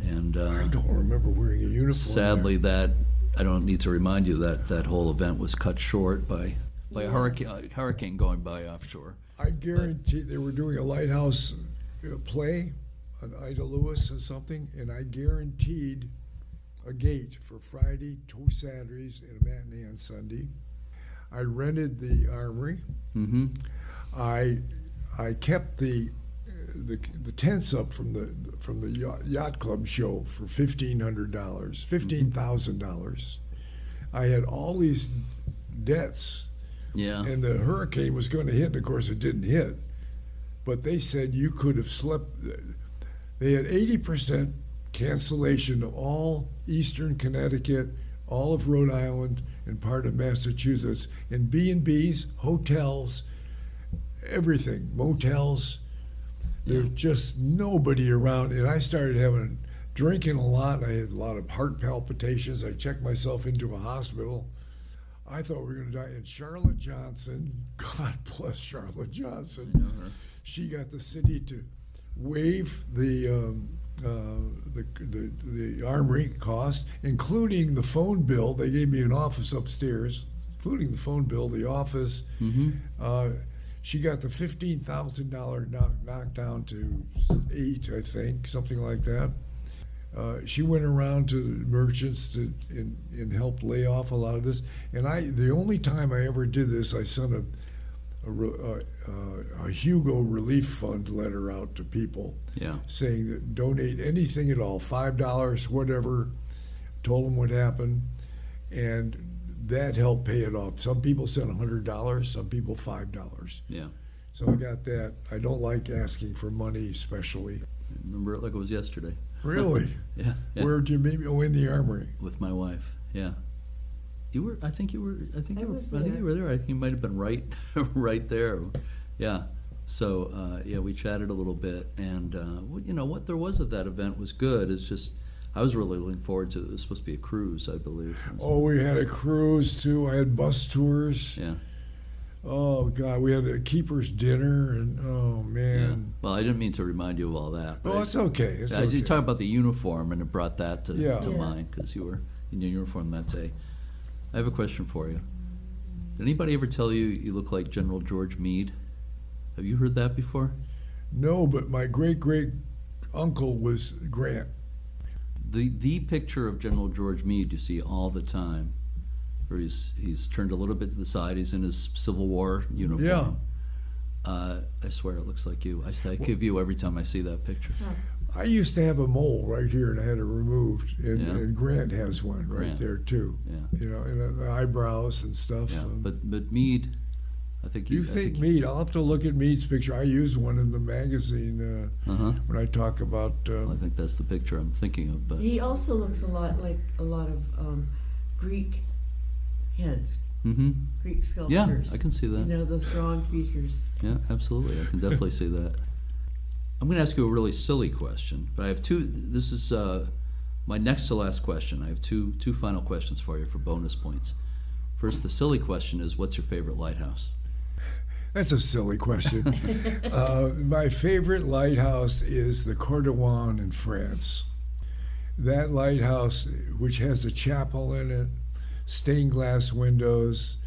[SPEAKER 1] And
[SPEAKER 3] I don't remember wearing a uniform.
[SPEAKER 1] sadly, that I don't need to remind you that whole event was cut short by by a
[SPEAKER 4] Yes.
[SPEAKER 1] hurricane going by offshore.
[SPEAKER 3] I guarantee they were doing a lighthouse play on Ida Lewis or something, and I guaranteed a gate for Friday, 2 Saturdays, and a matinee on Sunday. I rented the Armory.
[SPEAKER 1] Mm-hmm.
[SPEAKER 3] I kept the tents up from the yacht club show for $1,500. I had all these debts,
[SPEAKER 1] Yeah.
[SPEAKER 3] and the hurricane was going to hit, and of course it didn't hit. But they said you could have slept. They had 80% cancellation of all Eastern Connecticut, all of Rhode Island, and part of Massachusetts, and B&Bs, hotels, everything, motels. There's just nobody around, and I started drinking a lot. I had a lot of heart palpitations. I checked myself into a hospital. I thought we were going to die. And Charlotte Johnson, God bless Charlotte Johnson,
[SPEAKER 1] I know her.
[SPEAKER 3] she got the city to waive the Armory cost, including the phone bill. They gave me an office upstairs, including the phone bill, the office.
[SPEAKER 1] Mm-hmm.
[SPEAKER 3] She got the $15,000 knocked down to $8,000, I think, something like that. She went around to merchants and helped lay off a lot of this. And the only time I ever did this, I sent a Hugo Relief Fund letter out to people,
[SPEAKER 1] Yeah.
[SPEAKER 3] saying that donate anything at all, $5, whatever. Told them what happened, and that helped pay it off. Some people sent $100, some people $5.
[SPEAKER 1] Yeah.
[SPEAKER 3] So I got that. I don't like asking for money, especially.
[SPEAKER 1] I remember it like it was yesterday.
[SPEAKER 3] Really?
[SPEAKER 1] Yeah. Yeah.
[SPEAKER 3] Where'd you meet me? Oh, in the Armory.
[SPEAKER 1] With my wife. Yeah. You were. I think you were. I think
[SPEAKER 4] I
[SPEAKER 1] you were.
[SPEAKER 4] was
[SPEAKER 1] I think
[SPEAKER 4] there.
[SPEAKER 1] you were there. I think you might have been right, right there. Yeah. So yeah, we chatted a little bit, and you know what there was at that event was good. It's just I was really looking forward to it. It was supposed to be a cruise, I believe.
[SPEAKER 3] Oh, we had a cruise too. I had bus tours.
[SPEAKER 1] Yeah.
[SPEAKER 3] Oh God, we had a keeper's dinner, and oh
[SPEAKER 1] Yeah.
[SPEAKER 3] man.
[SPEAKER 1] Well, I didn't mean to remind you of all that. But
[SPEAKER 3] Oh, it's okay. It's
[SPEAKER 1] I
[SPEAKER 3] okay.
[SPEAKER 1] you talk about the uniform, and it brought that to
[SPEAKER 3] Yeah.
[SPEAKER 4] Yeah.
[SPEAKER 1] mind because you were in your uniform that day. I have a question for you. Did anybody ever tell you you look like General George Meade? Have you heard that before?
[SPEAKER 3] No, but my great uncle was Grant.
[SPEAKER 1] The picture of General George Meade you see all the time, where he's turned a little bit to the side. He's in his Civil War uniform.
[SPEAKER 3] Yeah.
[SPEAKER 1] I swear it looks like you. I give you every time I see that picture.
[SPEAKER 3] I used to have a mole right here, and I had it removed. And,
[SPEAKER 1] Yeah.
[SPEAKER 3] and Grant has one right
[SPEAKER 1] Grant.
[SPEAKER 3] there too.
[SPEAKER 1] Yeah.
[SPEAKER 3] You know, and the eyebrows and stuff.
[SPEAKER 1] Yeah. But Meade, I think
[SPEAKER 3] You think Meade? I'll have to look at Meade's picture. I used one in the magazine
[SPEAKER 1] Uh-huh.
[SPEAKER 3] when I talk about.
[SPEAKER 1] I think that's the picture I'm thinking of. But
[SPEAKER 4] He also looks a lot like a lot of Greek heads,
[SPEAKER 1] mm-hmm.
[SPEAKER 4] Greek sculptures.
[SPEAKER 1] I can see that.
[SPEAKER 4] You know, those strong features.
[SPEAKER 1] Yeah, absolutely. I can definitely see that. I'm going to ask you a really silly question, but I have two. This is my next to last question. I have two final questions for you for bonus points. First, the silly question is, what's your favorite lighthouse?
[SPEAKER 3] That's a silly question. My favorite lighthouse is the Cordouan in France. That lighthouse, which has a chapel in it, stained glass windows,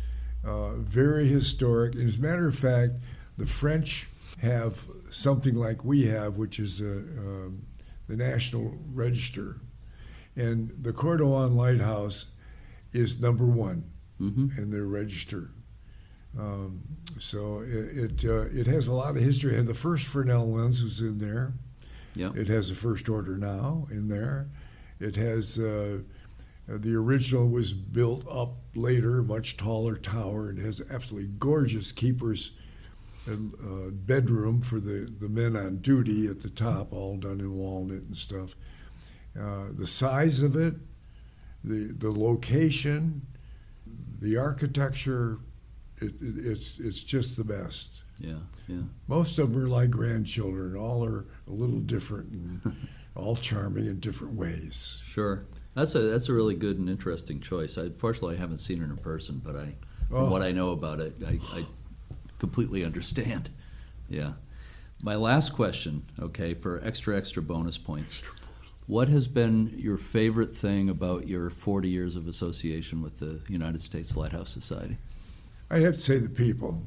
[SPEAKER 3] very historic. And as a matter of fact, the French have something like we have, which is the National Register. And the Cordouan Lighthouse is number one in their register. So it has a lot of history. It had the first Fresnel lens was in there.
[SPEAKER 1] Yeah.
[SPEAKER 3] It has the first order now in there. It has the original was built up later, much taller tower. It has absolutely gorgeous keeper's bedroom for the men on duty at the top, all done in walnut and stuff. The size of it, the location, the architecture, it's just the best.
[SPEAKER 1] Yeah, yeah.
[SPEAKER 3] Most of them are like grandchildren. All are a little different and all charming in different ways.
[SPEAKER 1] Sure. That's a really good and interesting choice. Fortunately, I haven't seen it in person, but from what I know about it, I completely understand. Yeah. My last question, okay, for extra bonus points. What has been your favorite thing about your 40 years of association with the United States Lighthouse Society?
[SPEAKER 3] I have to say the people.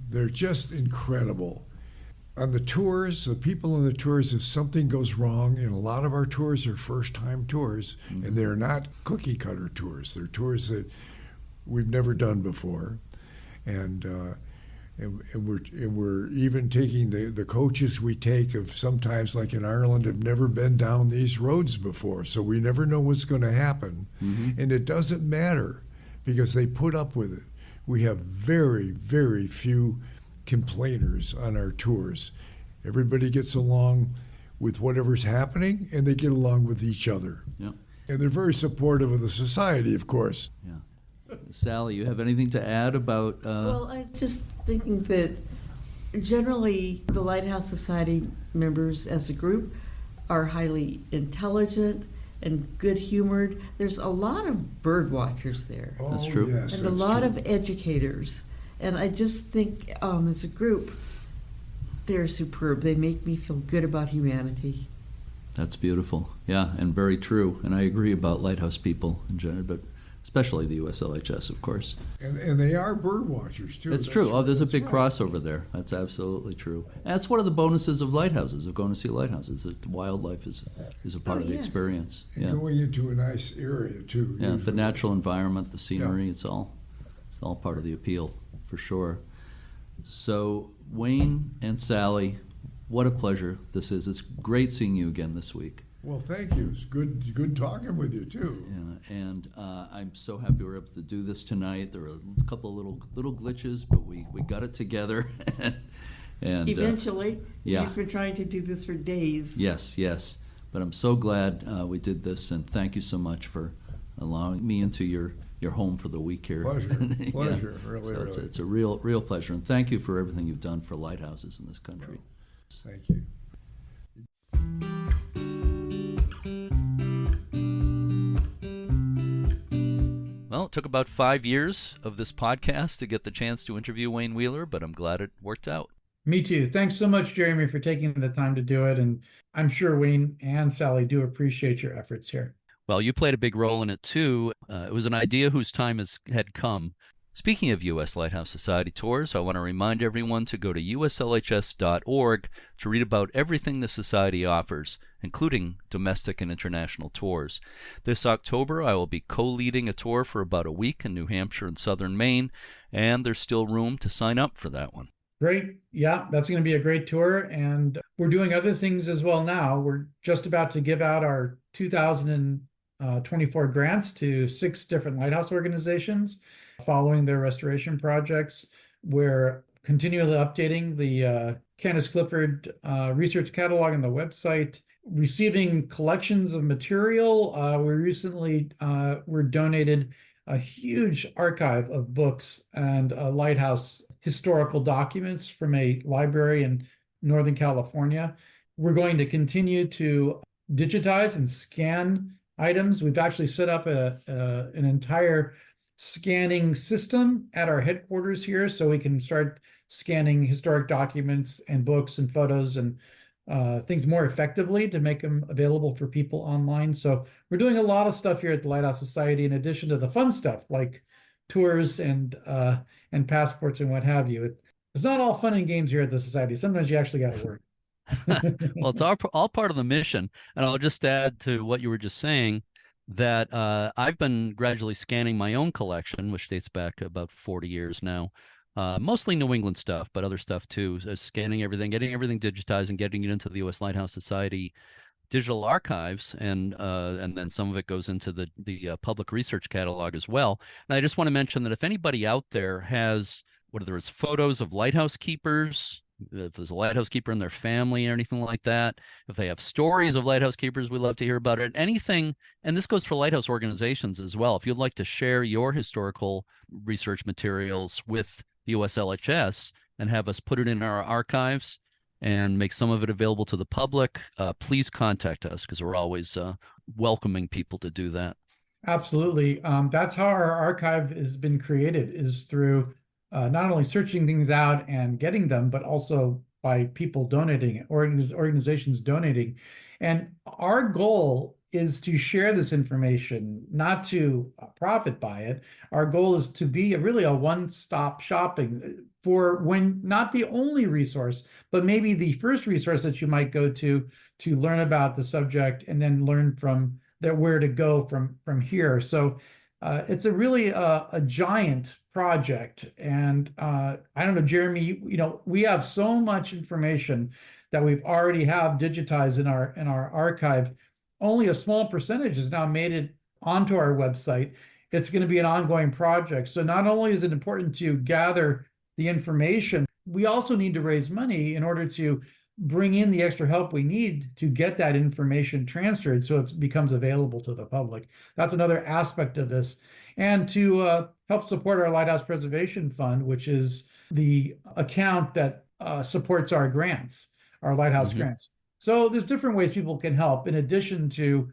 [SPEAKER 3] They're just incredible. On the tours, the people on the tours, if something goes wrong, and a lot of our tours are first-time tours, and they're not cookie-cutter tours. They're tours that we've never done before, and we're even taking the coaches we take of sometimes, like in Ireland, have never been down these roads before, so we never know what's going to happen, and it doesn't matter because they put up with it. We have very, very few complainers on our tours. Everybody gets along with whatever's happening, and they get along with each other.
[SPEAKER 1] Yeah.
[SPEAKER 3] And they're very supportive of the society, of course.
[SPEAKER 1] Yeah. Sally, you have anything to add about?
[SPEAKER 4] Well, I was just thinking that generally the Lighthouse Society members as a group are highly intelligent and good-humored. There's a lot of bird watchers there.
[SPEAKER 1] That's true.
[SPEAKER 3] Yes,
[SPEAKER 4] And a
[SPEAKER 3] that's
[SPEAKER 4] lot
[SPEAKER 3] true.
[SPEAKER 4] of educators. And I just think as a group, they're superb. They make me feel good about humanity.
[SPEAKER 1] That's beautiful. Yeah, and very true. And I agree about Lighthouse people in general, but especially the USLHS, of course.
[SPEAKER 3] And they are bird watchers, too.
[SPEAKER 1] It's
[SPEAKER 3] That's
[SPEAKER 1] true. Oh, there's a
[SPEAKER 3] that's
[SPEAKER 1] big
[SPEAKER 3] right.
[SPEAKER 1] crossover there. That's absolutely true. And that's one of the bonuses of lighthouses, of going to see lighthouses, that wildlife is a part of the
[SPEAKER 4] yes.
[SPEAKER 1] experience.
[SPEAKER 3] And
[SPEAKER 1] Yeah.
[SPEAKER 3] going into a nice area, too.
[SPEAKER 1] Yeah, the
[SPEAKER 3] usually.
[SPEAKER 1] natural environment, the scenery, it's all part of the appeal, for sure. So, Wayne and Sally, what a pleasure this is. It's great seeing you again this week.
[SPEAKER 3] Well, thank you. It's good talking with you, too.
[SPEAKER 1] Yeah, and I'm so happy we were able to do this tonight. There were a couple of little glitches, but we got it together. and
[SPEAKER 4] Eventually,
[SPEAKER 1] yeah.
[SPEAKER 4] we've been trying to do this for days.
[SPEAKER 1] Yes. But I'm so glad we did this, and thank you so much for allowing me into your home for the week here.
[SPEAKER 3] Pleasure.
[SPEAKER 1] Yeah.
[SPEAKER 3] Pleasure. Really,
[SPEAKER 1] So
[SPEAKER 3] really.
[SPEAKER 1] it's a real pleasure, and thank you for everything you've done for lighthouses in this country.
[SPEAKER 3] Thank you.
[SPEAKER 1] Well, it took about 5 years of this podcast to get the chance to interview Wayne Wheeler, but I'm glad it worked out.
[SPEAKER 2] Me too. Thanks so much, Jeremy, for taking the time to do it. And I'm sure Wayne and Sally do appreciate your efforts here.
[SPEAKER 1] Well, you played a big role in it too. It was an idea whose time had come. Speaking of U.S. Lighthouse Society tours, I want to remind everyone to go to uslhs.org to read about everything the Society offers, including domestic and international tours. This October, I will be co-leading a tour for about a week in New Hampshire and southern Maine, and there's still room to sign up for that one.
[SPEAKER 2] Great. Yeah, that's going to be a great tour. And we're doing other things as well now. We're just about to give out our 2024 grants to 6 different lighthouse organizations following their restoration projects. We're continually updating the Candace Clifford research catalog on the website, receiving collections of material. We recently were donated a huge archive of books and lighthouse historical documents from a library in Northern California. We're going to continue to digitize and scan items. We've actually set up an entire scanning system at our headquarters here, so we can start scanning historic documents and books and photos and things more effectively to make them available for people online. So we're doing a lot of stuff here at the Lighthouse Society, in addition to the fun stuff like tours and passports and what have you. It's not all fun and games here at the Society. Sometimes you actually got to work.
[SPEAKER 1] Well, it's all part of the mission. And I'll just add to what you were just saying that I've been gradually scanning my own collection, which dates back about 40 years now. Mostly New England stuff, but other stuff too. Scanning everything, getting everything digitized, and getting it into the U.S. Lighthouse Society digital archives, and then some of it goes into the public research catalog as well. And I just want to mention that if anybody out there has, whether it's photos of lighthouse keepers, if there's a lighthouse keeper in their family or anything like that, if they have stories of lighthouse keepers, we'd love to hear about it. Anything, and this goes for lighthouse organizations as well. If you'd like to share your historical research materials with the USLHS and have us put it in our archives and make some of it available to the public, please contact us, because we're always welcoming people to do that.
[SPEAKER 2] Absolutely. That's how our archive has been created, is through not only searching things out and getting them, but also by people donating, organizations donating. And our goal is to share this information, not to profit by it. Our goal is to be really a one-stop shopping for when not the only resource, but maybe the first resource that you might go to learn about the subject and then learn from that where to go from here. So it's a really a giant project, and I don't know, Jeremy. We have so much information that we've already have digitized in our archive. Only a small percentage has now made it onto our website. It's going to be an ongoing project. So not only is it important to gather the information, we also need to raise money in order to bring in the extra help we need to get that information transferred so it becomes available to the public. That's another aspect of this. And to help support our Lighthouse Preservation Fund, which is the account that supports our grants, our Lighthouse grants. So there's different ways people can help in addition to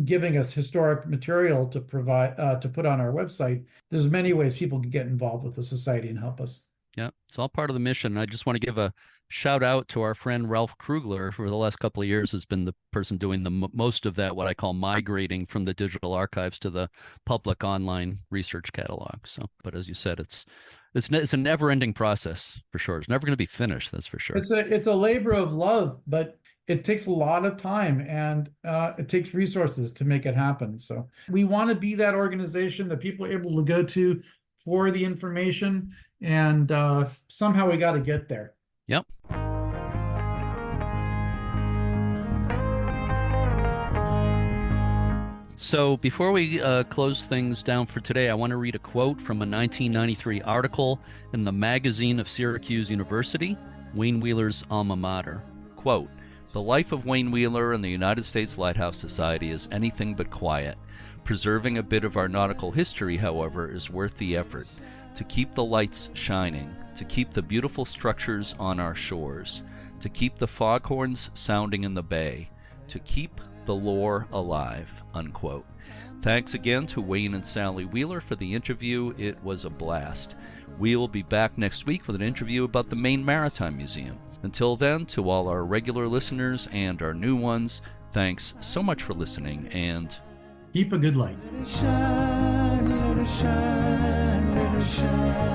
[SPEAKER 2] giving us historic material to provide to put on our website. There's many ways people can get involved with the society and help us.
[SPEAKER 1] Yeah, it's all part of the mission. I just want to give a shout out to our friend Ralph Krugler, who for the last couple of years has been the person doing the most of that, what I call migrating from the digital archives to the public online research catalog. So, but as you said, it's a never-ending process for sure. It's never going to be finished, that's for sure.
[SPEAKER 2] It's a labor of love, but it takes a lot of time and it takes resources to make it happen. So we want to be that organization that people are able to go to for the information, and somehow we got to get there.
[SPEAKER 1] Yep. So before we close things down for today, I want to read a quote from a 1993 article in the Magazine of Syracuse University, Wayne Wheeler's alma mater. Quote, "The life of Wayne Wheeler and the United States Lighthouse Society is anything but quiet. Preserving a bit of our nautical history, however, is worth the effort. To keep the lights shining, to keep the beautiful structures on our shores, to keep the foghorns sounding in the bay, to keep the lore alive," unquote. Thanks again to Wayne and Sally Wheeler for the interview. It was a blast. We will be back next week with an interview about the Maine Maritime Museum. Until then, to all our regular listeners and our new ones, thanks so much for listening, and
[SPEAKER 2] keep a good light.
[SPEAKER 3] Let it shine, let it shine, let it shine.